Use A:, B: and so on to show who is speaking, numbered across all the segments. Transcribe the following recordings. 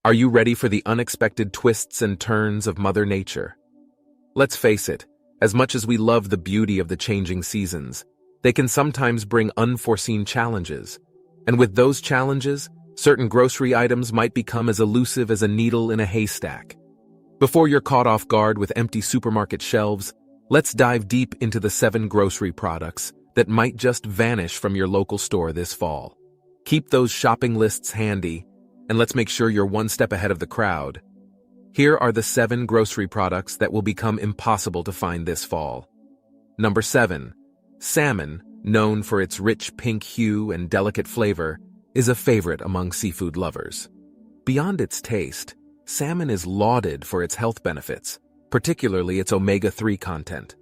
A: Are you ready for the unexpected twists and turns of Mother Nature? Let's face it, as much as we love the beauty of the changing seasons, they can sometimes bring unforeseen challenges. And with those challenges, certain grocery items might become as elusive as a needle in a haystack. Before you're caught off guard with empty supermarket shelves, let's dive deep into the 7 grocery products that might just vanish from your local store this fall. Keep those shopping lists handy, and let's make sure you're one step ahead of the crowd. Here are the 7 grocery products that will become impossible to find this fall. Number 7. Salmon, known for its rich pink hue and delicate flavor, is a favorite among seafood lovers. Beyond its taste, salmon is lauded for its health benefits, particularly its omega-3 content.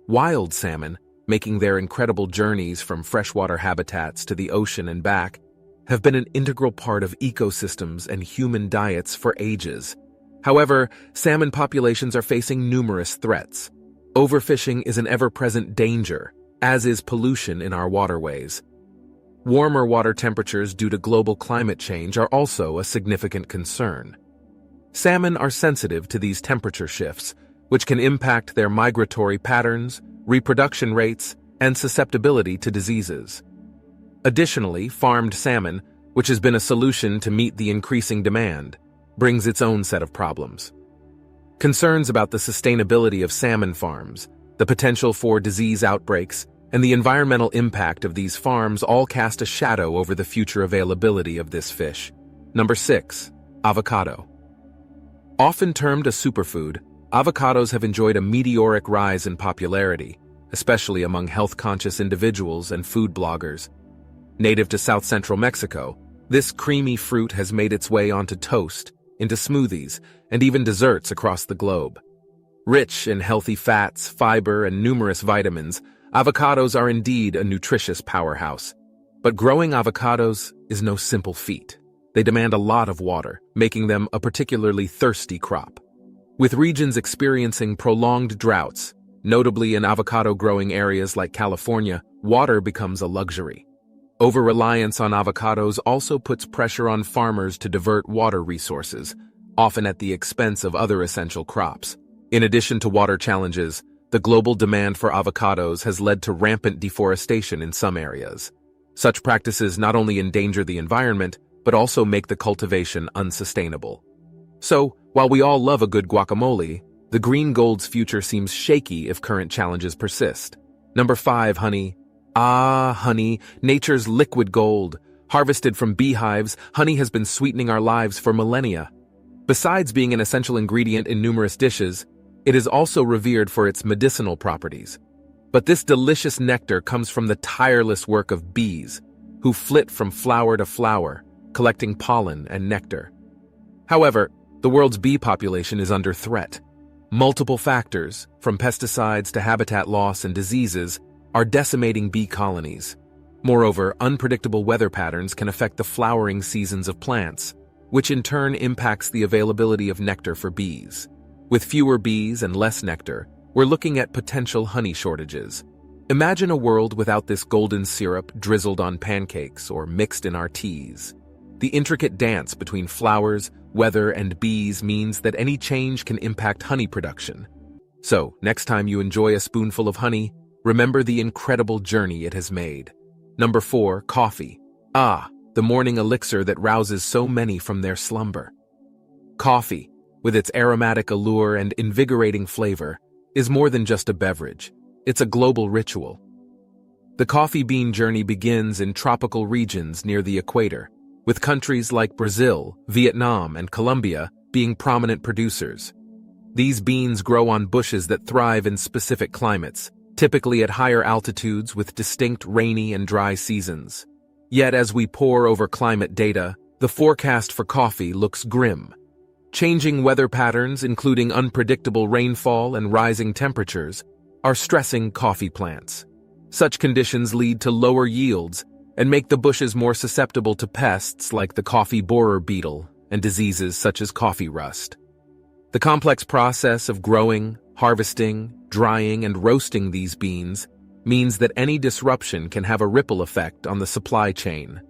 A: Wild salmon, making their incredible journeys from freshwater habitats to the ocean and back, have been an integral part of ecosystems and human diets for ages. However, salmon populations are facing numerous threats. Overfishing is an ever-present danger, as is pollution in our waterways. Warmer water temperatures due to global climate change are also a significant concern. Salmon are sensitive to these temperature shifts, which can impact their migratory patterns, reproduction rates, and susceptibility to diseases. Additionally, farmed salmon, which has been a solution to meet the increasing demand, brings its own set of problems. Concerns about the sustainability of salmon farms, the potential for disease outbreaks, and the environmental impact of these farms all cast a shadow over the future availability of this fish. Number 6. Avocado. Often termed a superfood, avocados have enjoyed a meteoric rise in popularity, especially among health-conscious individuals and food bloggers. Native to south-central Mexico, this creamy fruit has made its way onto toast, into smoothies, and even desserts across the globe. Rich in healthy fats, fiber, and numerous vitamins, avocados are indeed a nutritious powerhouse. But growing avocados is no simple feat. They demand a lot of water, making them a particularly thirsty crop. With regions experiencing prolonged droughts, notably in avocado-growing areas like California, water becomes a luxury. Over-reliance on avocados also puts pressure on farmers to divert water resources, often at the expense of other essential crops. In addition to water challenges, the global demand for avocados has led to rampant deforestation in some areas. Such practices not only endanger the environment, but also make the cultivation unsustainable. So, while we all love a good guacamole, the green gold's future seems shaky if current challenges persist. Number 5. Honey. Ah, honey, nature's liquid gold. Harvested from beehives, honey has been sweetening our lives for millennia. Besides being an essential ingredient in numerous dishes, it is also revered for its medicinal properties. But this delicious nectar comes from the tireless work of bees, who flit from flower to flower, collecting pollen and nectar. However, the world's bee population is under threat. Multiple factors, from pesticides to habitat loss and diseases, are decimating bee colonies. Moreover, unpredictable weather patterns can affect the flowering seasons of plants, which in turn impacts the availability of nectar for bees. With fewer bees and less nectar, we're looking at potential honey shortages. Imagine a world without this golden syrup drizzled on pancakes or mixed in our teas. The intricate dance between flowers, weather, and bees means that any change can impact honey production. So, next time you enjoy a spoonful of honey, remember the incredible journey it has made. Number 4. Coffee. Ah, the morning elixir that rouses so many from their slumber. Coffee, with its aromatic allure and invigorating flavor, is more than just a beverage. It's a global ritual. The coffee bean journey begins in tropical regions near the equator, with countries like Brazil, Vietnam, and Colombia being prominent producers. These beans grow on bushes that thrive in specific climates, typically at higher altitudes with distinct rainy and dry seasons. Yet as we pore over climate data, the forecast for coffee looks grim. Changing weather patterns, including unpredictable rainfall and rising temperatures, are stressing coffee plants. Such conditions lead to lower yields and make the bushes more susceptible to pests like the coffee borer beetle and diseases such as coffee rust. The complex process of growing, harvesting, drying, and roasting these beans means that any disruption can have a ripple effect on the supply chain.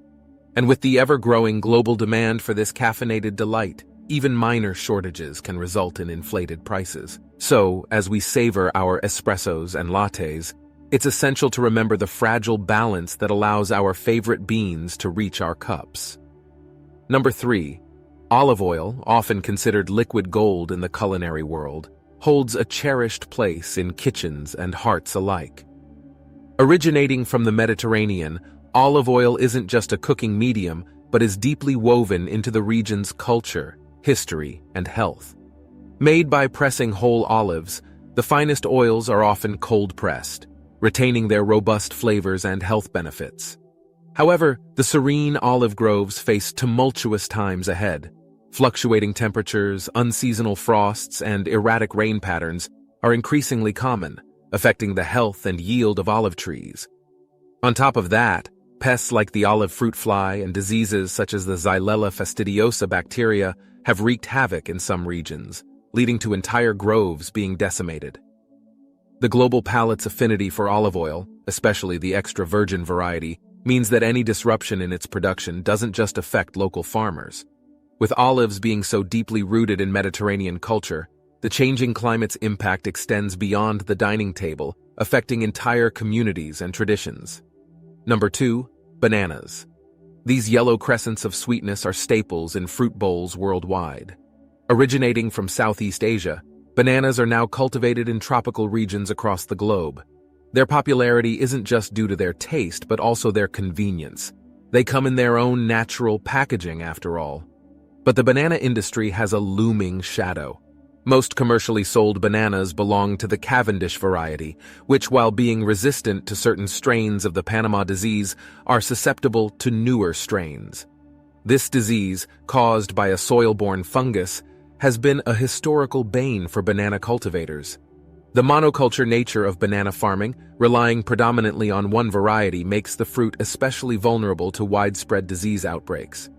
A: And with the ever-growing global demand for this caffeinated delight, even minor shortages can result in inflated prices. So, as we savor our espressos and lattes, it's essential to remember the fragile balance that allows our favorite beans to reach our cups. Number 3. Olive oil, often considered liquid gold in the culinary world, holds a cherished place in kitchens and hearts alike. Originating from the Mediterranean, olive oil isn't just a cooking medium, but is deeply woven into the region's culture, history, and health. Made by pressing whole olives, the finest oils are often cold-pressed, retaining their robust flavors and health benefits. However, the serene olive groves face tumultuous times ahead. Fluctuating temperatures, unseasonal frosts, and erratic rain patterns are increasingly common, affecting the health and yield of olive trees. On top of that, pests like the olive fruit fly and diseases such as the Xylella fastidiosa bacteria have wreaked havoc in some regions, leading to entire groves being decimated. The global palate's affinity for olive oil, especially the extra virgin variety, means that any disruption in its production doesn't just affect local farmers. With olives being so deeply rooted in Mediterranean culture, the changing climate's impact extends beyond the dining table, affecting entire communities and traditions. Number 2. Bananas. These yellow crescents of sweetness are staples in fruit bowls worldwide. Originating from Southeast Asia, bananas are now cultivated in tropical regions across the globe. Their popularity isn't just due to their taste, but also their convenience. They come in their own natural packaging, after all. But the banana industry has a looming shadow. Most commercially sold bananas belong to the Cavendish variety, which, while being resistant to certain strains of the Panama disease, are susceptible to newer strains. This disease, caused by a soil-borne fungus, has been a historical bane for banana cultivators. The monoculture nature of banana farming, relying predominantly on one variety, makes the fruit especially vulnerable to widespread disease outbreaks.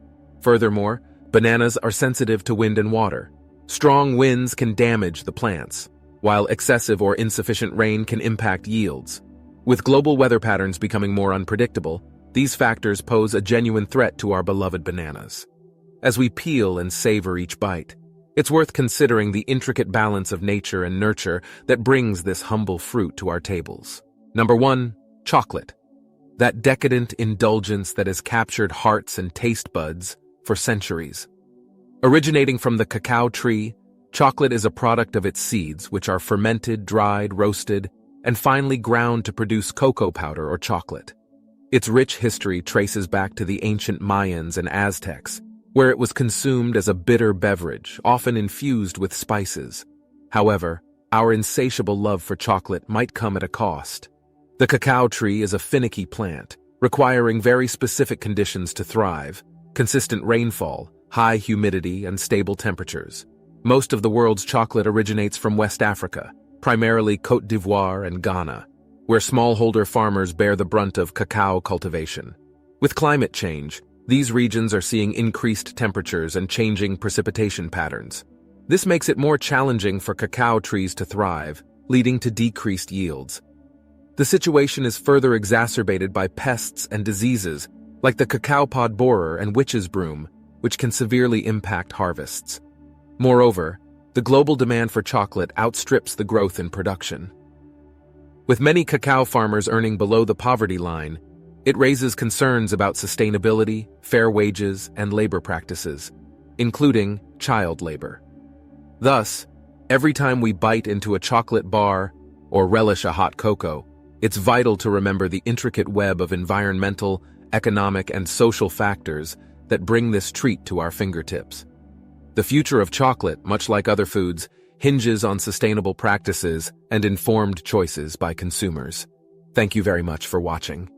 A: Furthermore, bananas are sensitive to wind and water. Strong winds can damage the plants, while excessive or insufficient rain can impact yields. With global weather patterns becoming more unpredictable, these factors pose a genuine threat to our beloved bananas. As we peel and savor each bite, it's worth considering the intricate balance of nature and nurture that brings this humble fruit to our tables. Number 1. Chocolate. That decadent indulgence that has captured hearts and taste buds for centuries. Originating from the cacao tree, chocolate is a product of its seeds, which are fermented, dried, roasted, and finally ground to produce cocoa powder or chocolate. Its rich history traces back to the ancient Mayans and Aztecs, where it was consumed as a bitter beverage, often infused with spices. However, our insatiable love for chocolate might come at a cost. The cacao tree is a finicky plant, requiring very specific conditions to thrive: consistent rainfall, high humidity, and stable temperatures. Most of the world's chocolate originates from West Africa, primarily Côte d'Ivoire and Ghana, where smallholder farmers bear the brunt of cacao cultivation. With climate change, these regions are seeing increased temperatures and changing precipitation patterns. This makes it more challenging for cacao trees to thrive, leading to decreased yields. The situation is further exacerbated by pests and diseases, like the cacao pod borer and witch's broom, which can severely impact harvests. Moreover, the global demand for chocolate outstrips the growth in production. With many cacao farmers earning below the poverty line, it raises concerns about sustainability, fair wages, and labor practices, including child labor. Thus, every time we bite into a chocolate bar or relish a hot cocoa, it's vital to remember the intricate web of environmental, economic, and social factors that bring this treat to our fingertips. The future of chocolate, much like other foods, hinges on sustainable practices and informed choices by consumers. Thank you very much for watching.